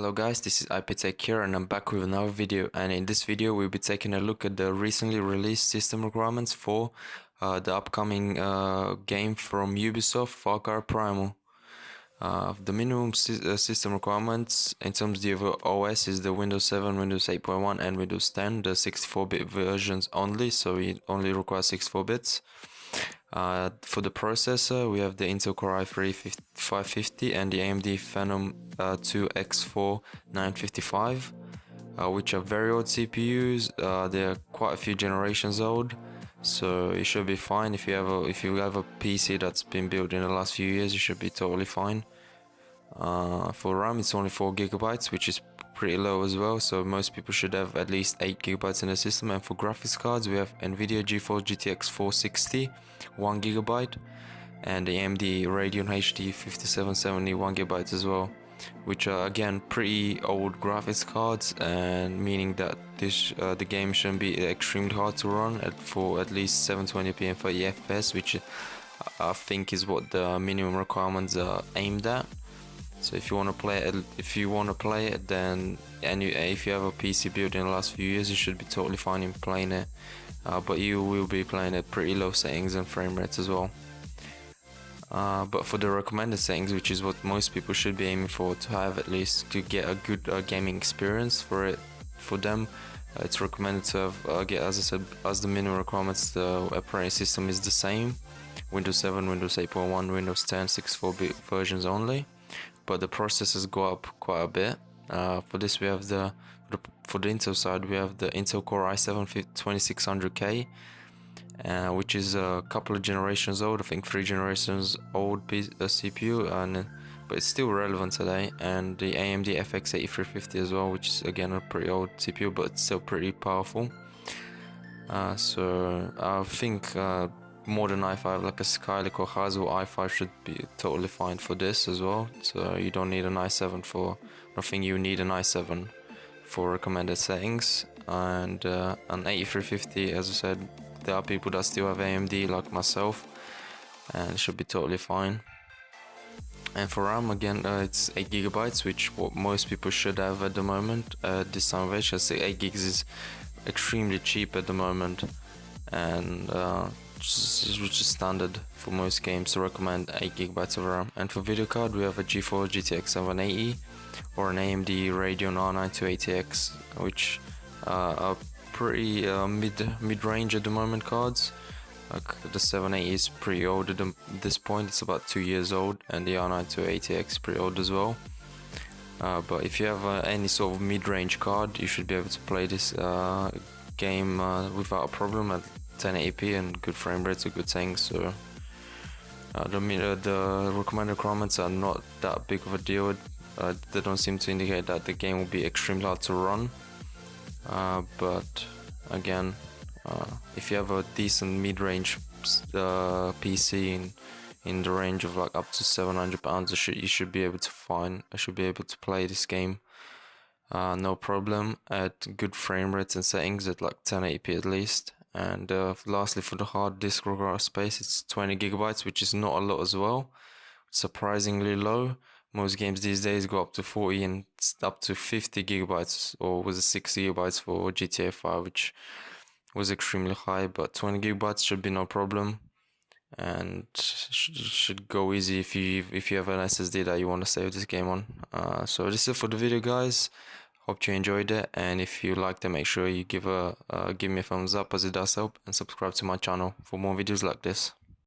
Hello guys, this is Aperture here and I'm back with another video, and in this video we'll be taking a look at the recently released system requirements for the upcoming game from Ubisoft, Far Cry Primal. The minimum system requirements in terms of the OS is the Windows 7, Windows 8.1 and Windows 10, the 64-bit versions only, so it only requires 64 bits. For the processor, we have the Intel Core i3-5550 and the AMD Phenom II X4 955, which are very old CPUs. They're quite a few generations old, so you should be fine. If you have a PC that's been built in the last few years, you should be totally fine. For RAM, it's only 4 GB, which is pretty low as well, so most people should have at least 8 GB in the system. And for graphics cards, we have Nvidia GeForce GTX 460, 1 GB, and the AMD Radeon HD 5770, 1 GB as well, which are again pretty old graphics cards, and meaning that the game shouldn't be extremely hard to run for at least 720p and 30 FPS, which I think is what the minimum requirements are aimed at. So if you want to play it, then if you have a PC built in the last few years, you should be totally fine in playing it. But you will be playing at pretty low settings and frame rates as well. But for the recommended settings, which is what most people should be aiming for, to have at least to get a good gaming experience for them, it's recommended to have get, as I said, as the minimum requirements, the operating system is the same: Windows 7, Windows 8.1, Windows 10, 64-bit versions only. But the processors go up quite a bit. For this, we have for the Intel side, we have the Intel Core i7-2600K, which is a couple of generations old. I think 3 generations old CPU, but it's still relevant today. And the AMD FX-8350 as well, which is again a pretty old CPU, but it's still pretty powerful. So I think modern i5 like a Skylake or Haswell i5 should be totally fine for this as well. So you don't need an i7 I think you need an i7 for recommended settings. And an 8350, as I said, there are people that still have AMD like myself, and it should be totally fine. And for RAM, again, it's 8 GB, which what most people should have at the moment. This time of age, I say 8 GB is extremely cheap at the moment, and which is standard for most games to recommend 8 GB of RAM. And for video card, we have a GeForce GTX 780 or an AMD Radeon R9 which are pretty mid-range at the moment cards. Like the 780 is pretty old at this point; it's about 2 years old, and the R9 is pretty old as well. But if you have any sort of mid-range card, you should be able to play this game without a problem at 1080p and good frame rates or good settings. So the recommended requirements are not that big of a deal. They don't seem to indicate that the game will be extremely hard to run. But again, if you have a decent mid-range PC in the range of like up to £700, you should be able to play this game no problem at good frame rates and settings at like 1080p at least. And lastly, for the hard disk space, it's 20 GB, which is not a lot as well. Surprisingly low. Most games these days go up to 40 and up to 50 GB, or was it 60 GB for GTA 5, which was extremely high. But 20 GB should be no problem, and should go easy if you have an SSD that you want to save this game on. So this is it for the video, guys. Hope you enjoyed it, and if you liked it, make sure you give me a thumbs up, as it does help, and subscribe to my channel for more videos like this.